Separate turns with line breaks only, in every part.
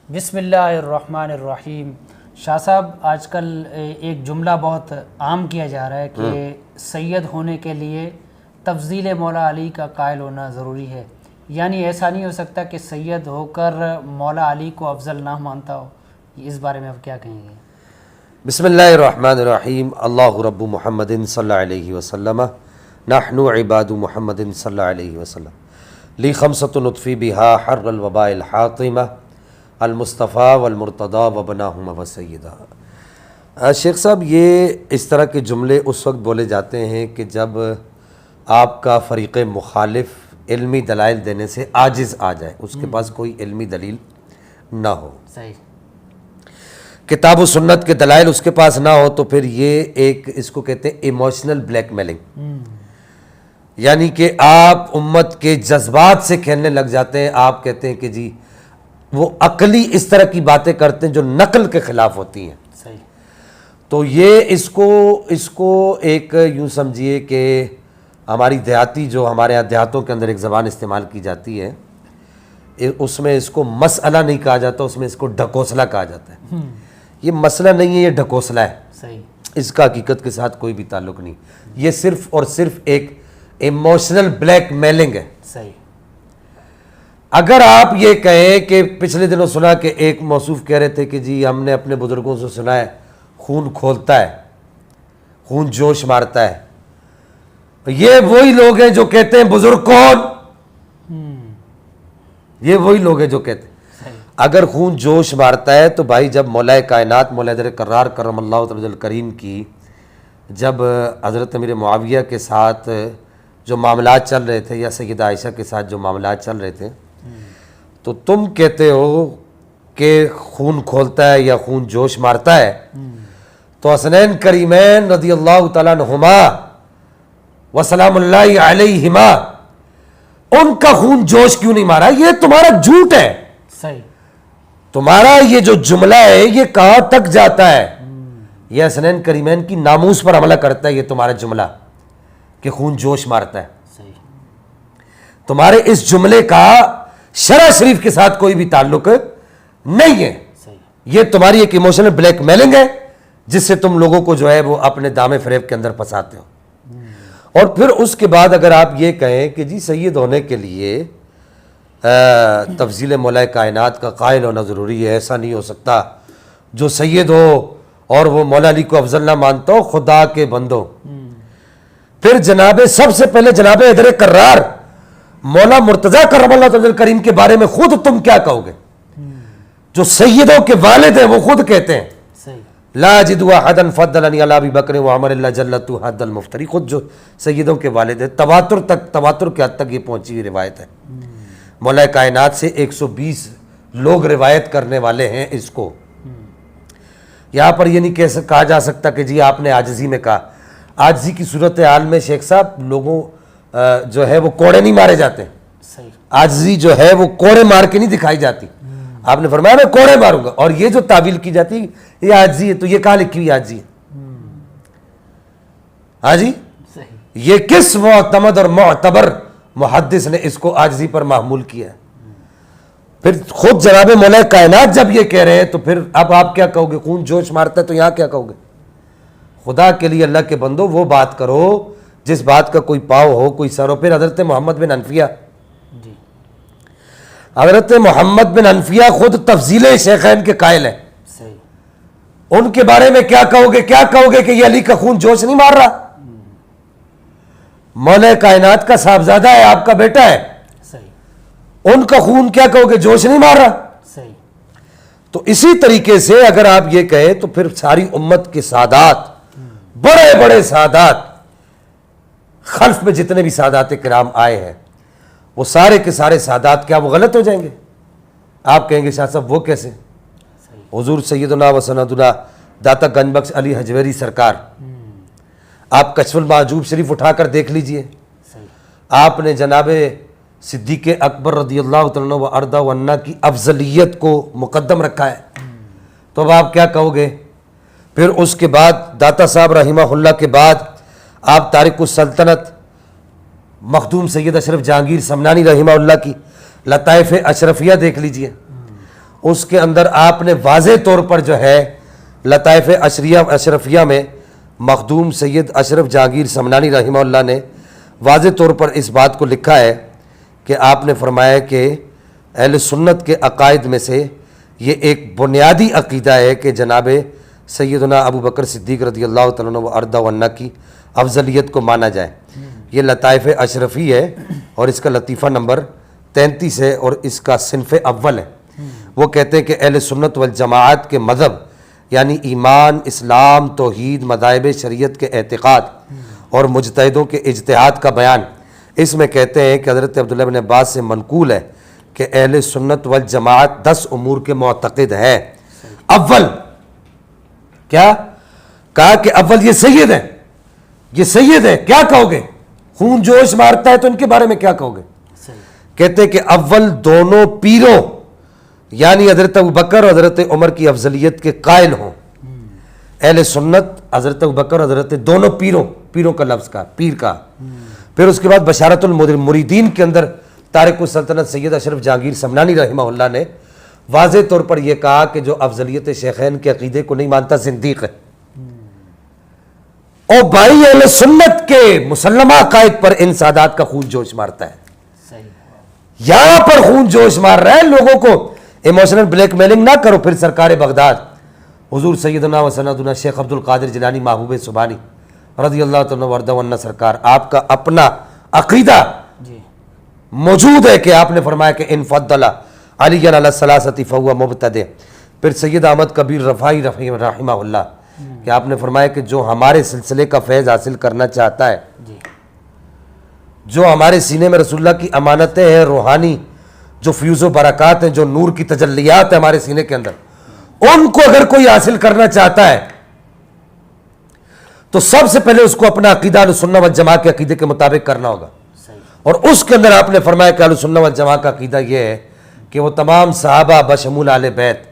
بسم اللہ الرحمن الرحیم۔ شاہ صاحب، آج کل ایک جملہ بہت عام کیا جا رہا ہے کہ سید ہونے کے لیے تفضیل مولا علی کا قائل ہونا ضروری ہے، یعنی ایسا نہیں ہو سکتا کہ سید ہو کر مولا علی کو افضل نہ مانتا ہو۔ اس بارے میں آپ کیا کہیں گے؟
بسم اللہ الرحمن الرحیم۔ اللہ رب محمد صلی اللہ علیہ وسلم، نحن عباد محمد صلی اللہ علیہ وسلم، لی خمسۃ نطفی بہا حر الوباء الحاطمہ، المصطفیٰ والمرتضیٰ وبناہم وسیدہ۔ شیخ صاحب، یہ اس طرح کے جملے اس وقت بولے جاتے ہیں کہ جب آپ کا فریق مخالف علمی دلائل دینے سے عاجز آ جائے، اس کے پاس کوئی علمی دلیل نہ ہو،
صحیح،
کتاب و سنت کے دلائل اس کے پاس نہ ہو، تو پھر یہ ایک اس کو کہتے ہیں ایموشنل بلیک میلنگ، یعنی کہ آپ امت کے جذبات سے کھیلنے لگ جاتے ہیں۔ آپ کہتے ہیں کہ جی وہ عقلی اس طرح کی باتیں کرتے ہیں جو نقل کے خلاف ہوتی ہیں،
صحیح۔
تو یہ اس کو ایک یوں سمجھیے کہ ہماری دیہاتی، جو ہمارے یہاں دیہاتوں کے اندر ایک زبان استعمال کی جاتی ہے، اس میں اس کو مسئلہ نہیں کہا جاتا، اس میں اس کو ڈھکوسلا کہا جاتا ہے۔ یہ مسئلہ نہیں ہے، یہ ڈھکوسلا ہے،
صحیح،
اس کا حقیقت کے ساتھ کوئی بھی تعلق نہیں۔ یہ صرف اور صرف ایک ایموشنل بلیک میلنگ ہے۔
صحیح۔
اگر آپ یہ کہیں کہ پچھلے دنوں سنا کہ ایک موصوف کہہ رہے تھے کہ جی ہم نے اپنے بزرگوں سے سنا ہے خون کھولتا ہے، خون جوش مارتا ہے، یہ وہی لوگ ہیں جو کہتے ہیں بزرگ کون؟ یہ وہی لوگ ہیں جو کہتے ہیں اگر خون جوش مارتا ہے تو بھائی، جب مولا کائنات مولا در کرار کرم اللہ تعالی الکریم کی جب حضرت امیر معاویہ کے ساتھ جو معاملات چل رہے تھے یا سیدہ عائشہ کے ساتھ جو معاملات چل رہے تھے، تو تم کہتے ہو کہ خون کھولتا ہے یا خون جوش مارتا ہے، تو حسنین کریمین رضی اللہ تعالیٰ عنہما وسلام اللہ علیہما، ان کا خون جوش کیوں نہیں مارا؟ یہ تمہارا جھوٹ ہے۔
صحیح۔
تمہارا یہ جو جملہ ہے یہ کہاں تک جاتا ہے؟ یہ حسنین کریمین کی ناموس پر حملہ کرتا ہے، یہ تمہارا جملہ کہ خون جوش مارتا ہے۔
صحیح۔
تمہارے اس جملے کا شرع شریف کے ساتھ کوئی بھی تعلق نہیں ہے۔
صحیح۔
یہ تمہاری ایک ایموشنل بلیک میلنگ ہے جس سے تم لوگوں کو جو ہے وہ اپنے دامے فریب کے اندر پھنساتے ہو۔ اور پھر اس کے بعد اگر آپ یہ کہیں کہ جی سید ہونے کے لیے تفضیل مولا کائنات کا قائل ہونا ضروری ہے، ایسا نہیں ہو سکتا جو سید ہو اور وہ مولا علی کو افضل نہ مانتا ہو، خدا کے بندو، پھر جناب سب سے پہلے جناب حیدر کرار مولا مرتضیٰ کرم اللہ تعالی الکریم کے بارے میں خود تم کیا کہو گے؟ جو سیدوں کے والد ہیں وہ خود کہتے ہیں
صحیح۔
لا اجد احدا فضلنی علی ابی بکر وعمر الا جلت حد المفتری، خود جو سیدوں کے والد ہیں، تواتر کے حد تک یہ پہنچی ہوئی روایت ہے۔ مولا کائنات سے 120 لوگ روایت کرنے والے ہیں اس کو۔ یہاں پر یہ نہیں کہا جا سکتا کہ جی آپ نے عاجزی میں کہا۔ عاجزی کی صورتحال میں شیخ صاحب لوگوں جو ہے وہ کوڑے نہیں مارے جاتے،
صحیح۔
عاجزی جو ہے وہ کوڑے مار کے نہیں دکھائی جاتی۔ آپ نے فرمایا میں کوڑے ماروں گا، اور یہ جو تعویل کی جاتی یہ عاجزی ہے، تو یہ کہاں لکھی ہوئی عاجزی ہے؟ ہاں جی،
صحیح۔
یہ کس معتمد اور معتبر محدث نے اس کو عاجزی پر محمول کیا ہے؟ پھر خود جناب مولا کائنات جب یہ کہہ رہے ہیں تو پھر اب آپ کیا کہو گے؟ خون جوش مارتا ہے تو یہاں کیا کہو گے؟ خدا کے لیے اللہ کے بندو وہ بات کرو جس بات کا کوئی پاؤ ہو، کوئی سر ہو۔ پھر حضرت محمد بن حنفیہ،
جی،
حضرت محمد بن حنفیہ خود تفضیل شیخین کے قائل ہیں،
صحیح۔
ان کے بارے میں کیا کہو گے؟ کیا کہو گے کہ یہ علی کا خون جوش نہیں مار رہا؟ مولا کائنات کا صاحبزادہ ہے، آپ کا بیٹا ہے،
صحیح۔
ان کا خون کیا کہو گے جوش نہیں مار رہا؟
صحیح۔
تو اسی طریقے سے اگر آپ یہ کہیں تو پھر ساری امت کے سادات، بڑے بڑے سادات، خلف میں جتنے بھی سادات کرام آئے ہیں، وہ سارے کے سارے سادات کیا وہ غلط ہو جائیں گے؟ آپ کہیں گے شاہ صاحب وہ کیسے؟ حضور سیدنا و سندنا داتا گنج بخش علی حجویری سرکار، آپ کشف المحجوب شریف اٹھا کر دیکھ لیجئے، آپ نے جناب صدیق اکبر رضی اللہ تعالیٰ و ارضا و عنہ کی افضلیت کو مقدم رکھا ہے، تو اب آپ کیا کہو گے؟ پھر اس کے بعد داتا صاحب رحمہ اللہ کے بعد آپ تارک السلطنت مخدوم سید اشرف جہانگیر سمنانی رحمہ اللہ کی لطائف اشرفیہ دیکھ لیجئے، اس کے اندر آپ نے واضح طور پر جو ہے لطائف اشرفیہ میں مخدوم سید اشرف جہانگیر سمنانی رحمہ اللہ نے واضح طور پر اس بات کو لکھا ہے کہ آپ نے فرمایا کہ اہل سنت کے عقائد میں سے یہ ایک بنیادی عقیدہ ہے کہ جناب سیدنا ابو بکر صدیق رضی اللہ تعالیٰ عنہ و ارضا عنہ کی افضلیت کو مانا جائے. یہ لطائف اشرفی ہے اور اس کا لطیفہ نمبر 33 ہے اور اس کا صنف اول ہے. وہ کہتے ہیں کہ اہل سنت والجماعت کے مذہب یعنی ایمان، اسلام، توحید، مذاہب شریعت کے اعتقاد اور مجتہدوں کے اجتہاد کا بیان. اس میں کہتے ہیں کہ حضرت عبداللہ بن عباس سے منقول ہے کہ اہل سنت والجماعت 10 امور کے معتقد ہے. اول کیا کہا کہ اول یہ سید ہے، یہ سید ہے. کیا کہو گے؟ خون جوش مارتا ہے تو ان کے بارے میں کیا کہو گے؟ کہتے ہیں کہ اول دونوں پیروں یعنی حضرت ابوبکر اور حضرت عمر کی افضلیت کے قائل ہوں. اہل سنت حضرت ابوبکر اور حضرت دونوں پیروں کا لفظ کا پیر کا. پھر اس کے بعد بشارت المریدین کے اندر تارک السلطنت سید اشرف جہانگیر سمنانی رحمہ اللہ نے واضح طور پر یہ کہا کہ جو افضلیت شیخین کے عقیدے کو نہیں مانتا زندیق ہے. اور بھائی اہل سنت کے مسلمہ عقائد پر ان سادات کا خون جوش مارتا ہے. یہاں پر خون جوش مار رہا ہے. لوگوں کو ایموشنل بلیک میلنگ نہ کرو. پھر سرکار بغداد حضور سیدنا و سندنا شیخ عبد القادر جیلانی محبوب سبحانی رضی اللہ تعالیٰ ورضا عنہ سرکار آپ کا اپنا عقیدہ موجود ہے کہ آپ نے فرمایا کہ ان فضل علی علی الثلاثۃ فہو مبتدع. پھر سید احمد کبیر رفاعی رحمہ اللہ کہ آپ نے فرمایا کہ جو ہمارے سلسلے کا فیض حاصل کرنا چاہتا ہے، جو ہمارے سینے میں رسول اللہ کی امانتیں ہیں روحانی، جو فیوز و برکات ہیں، جو نور کی تجلیات ہیں ہمارے سینے کے اندر، ان کو اگر کوئی حاصل کرنا چاہتا ہے تو سب سے پہلے اس کو اپنا عقیدہ اہل سنت والجماعت کے عقیدے کے مطابق کرنا ہوگا. اور اس کے اندر آپ نے فرمایا کہ اہل سنت والجماعت کا عقیدہ یہ ہے کہ وہ تمام صحابہ بشمول اہل بیت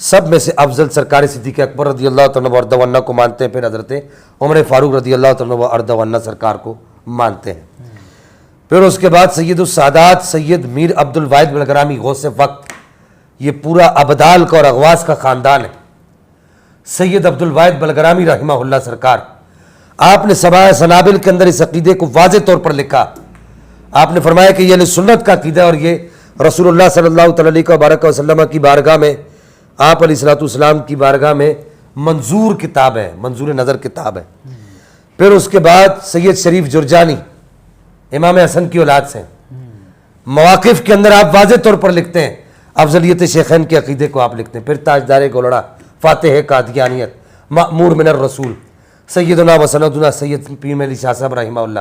سب میں سے افضل سرکار صدیق اکبر رضی اللہ تعالیٰ عنہ عنہ کو مانتے ہیں. پھر حضرت عمر فاروق رضی اللہ تعالیٰ عنہ سرکار کو مانتے ہیں. پھر اس کے بعد سید السادات سید میر عبد الواحد بلگرامی غوث وقت، یہ پورا ابدال کا اور اغواس کا خاندان ہے. سید عبد الواحد بلگرامی رحمہ اللہ سرکار آپ نے سبع سنابل کے اندر اس عقیدے کو واضح طور پر لکھا. آپ نے فرمایا کہ یہ اہل سنت کا عقیدہ اور یہ رسول اللہ صلی اللہ تعالی وبارک وسلم کی بارگاہ میں، آپ علیہ الصلوۃ والسلام کی بارگاہ میں منظور کتاب ہے، منظور نظر کتاب ہے. پھر اس کے بعد سید شریف جرجانی امام حسن کی اولاد سے مواقف کے اندر آپ واضح طور پر لکھتے ہیں افضلیت شیخین کے عقیدے کو آپ لکھتے ہیں. پھر تاجدار گولڑا فاتح قادیانیت مأمور من الرسول سیدنا و سندنا سید پیر مہدی شاہ صاحب رحمہ اللہ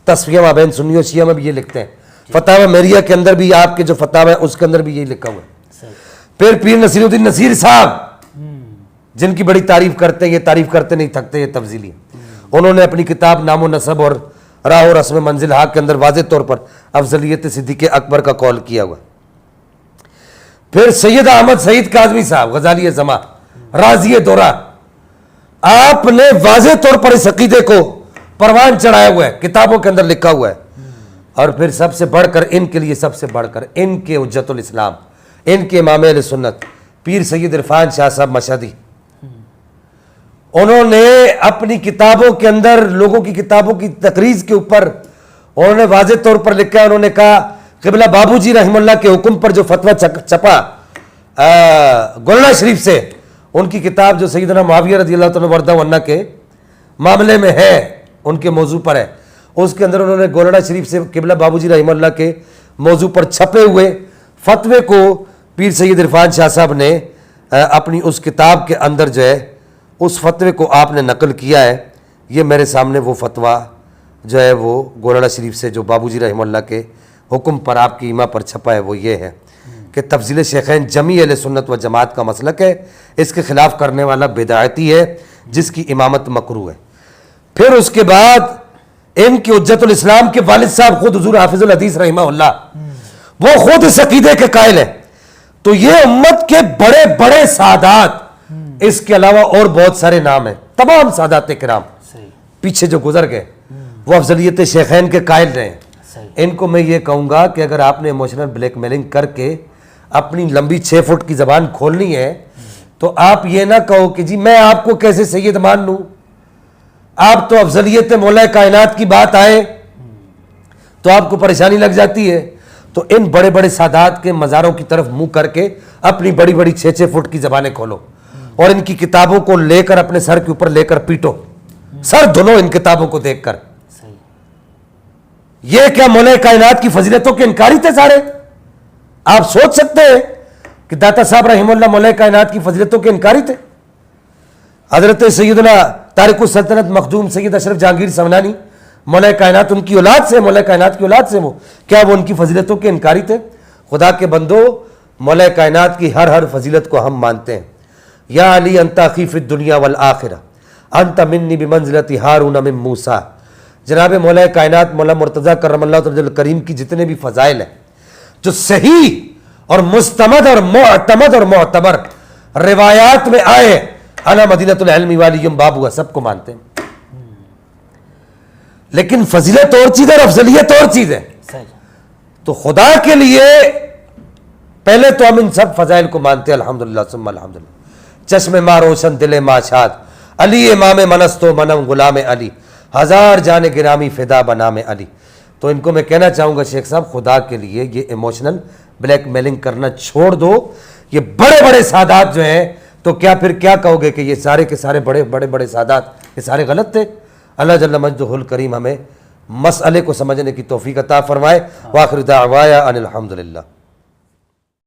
تصفیہ مابین سنی و شیعہ میں بھی یہ لکھتے ہیں. فتاوی میریہ کے اندر بھی آپ کے جو فتاوی ہے اس کے اندر بھی یہی لکھا ہوا ہے. پھر پیر نصیر الدین نصیر صاحب جن کی بڑی تعریف کرتے ہیں، یہ تعریف کرتے نہیں تھکتے، یہ تفضیلی ہے. انہوں نے اپنی کتاب نام و نسب اور راہ و رسم منزل حق کے اندر واضح طور پر افضلیت صدیق اکبر کا قول کیا ہوا. پھر سید احمد سعید کاظمی صاحب غزالی زماں رازی دورہ آپ نے واضح طور پر اس عقیدے کو پروان چڑھایا ہوا ہے، کتابوں کے اندر لکھا ہوا ہے. اور پھر سب سے بڑھ کر ان کے لیے سب سے بڑھ کر ان کے حجت الاسلام، ان کے امام اہل سنت پیر سید عرفان شاہ صاحب مشہدی، انہوں نے اپنی کتابوں کے اندر لوگوں کی کتابوں کی تقریض کے اوپر انہوں نے واضح طور پر لکھا ہے. انہوں نے کہا قبلہ بابو جی رحمہ اللہ کے حکم پر جو فتویٰ چھپا گولڑا شریف سے، ان کی کتاب جو سیدنا معاویہ رضی اللہ تعالیٰ عنہ کے معاملے میں ہے، ان کے موضوع پر ہے، اس کے اندر انہوں نے گولڑا شریف سے قبلہ بابو جی رحمہ اللہ کے موضوع پر چھپے ہوئے فتوے کو پیر سید عرفان شاہ صاحب نے اپنی اس کتاب کے اندر جو ہے اس فتوے کو آپ نے نقل کیا ہے. یہ میرے سامنے وہ فتویٰ جو ہے وہ گولڑا شریف سے جو بابو جی رحمہ اللہ کے حکم پر آپ کی ایما پر چھپا ہے، وہ یہ ہے کہ تفضیل شیخین جمی اہل سنت و جماعت کا مسلک ہے، اس کے خلاف کرنے والا بدعتی ہے جس کی امامت مکروہ ہے. پھر اس کے بعد ان کی حجت الاسلام کے والد صاحب خود حضور حافظ الحدیث رحمہ اللہ وہ خود اس عقیدے کے قائل ہیں. تو یہ امت کے بڑے بڑے سادات، اس کے علاوہ اور بہت سارے نام ہیں، تمام سادات کرام پیچھے جو گزر گئے وہ افضلیت شیخین کے قائل رہے ہیں. ان کو میں یہ کہوں گا کہ اگر آپ نے ایموشنل بلیک میلنگ کر کے اپنی لمبی 6 فٹ کی زبان کھولنی ہے تو آپ یہ نہ کہو کہ جی میں آپ کو کیسے سید مان لوں, آپ تو افضلیت مولا کائنات کی بات آئے تو آپ کو پریشانی لگ جاتی ہے. تو ان بڑے بڑے سادات کے مزاروں کی طرف منہ کر کے اپنی بڑی بڑی 6 فٹ کی زبانیں کھولو اور ان کی کتابوں کو لے کر اپنے سر کے اوپر لے کر پیٹو, سر دھلو ان کتابوں کو دیکھ کر. یہ کیا مولا کائنات کی فضیلتوں کے انکاری تھے سارے؟ آپ سوچ سکتے ہیں کہ داتا صاحب رحمہ اللہ مولا کائنات کی فضیلتوں کے انکاری تھے؟ حضرت سیدنا تارک السلطنت مخدوم سید اشرف جہانگیر سمنانی مولا کائنات ان کی اولاد سے, مولا کائنات کی اولاد سے, وہ کیا وہ ان کی فضیلتوں کے انکاری تھے؟ خدا کے بندو, مولا کائنات کی ہر ہر فضیلت کو ہم مانتے ہیں. یا علی انت اخی فی الدنیا والآخرہ انت منی بمنزلت ہارون من موسیٰ. جناب مولا کائنات مولا مرتضیٰ کرم اللہ تعالی کریم کی جتنے بھی فضائل ہیں جو صحیح اور مستمد اور معتمد اور معتبر روایات میں آئے, انا مدینۃ العلم والیم باب ہوا, سب کو مانتے ہیں. لیکن فضیلت اور چیز ہے اور افضلیت اور چیز ہے. تو خدا کے لیے پہلے تو ہم ان سب فضائل کو مانتے ہیں الحمدللہ ثم الحمدللہ. چشم ما روشن دل ما شاد, علی امام منستو منم غلام علی, ہزار جان گرامی فدا بنام علی. تو ان کو میں کہنا چاہوں گا شیخ صاحب, خدا کے لیے یہ ایموشنل بلیک میلنگ کرنا چھوڑ دو. یہ بڑے بڑے سادات جو ہیں تو کیا پھر کیا کہو گے کہ یہ سارے کے سارے بڑے بڑے بڑے سادات یہ سارے غلط تھے؟ اللہ جل مجدہ الکریم ہمیں مسئلے کو سمجھنے کی توفیق عطا فرمائے. وآخر دعوایا ان الحمدللہ.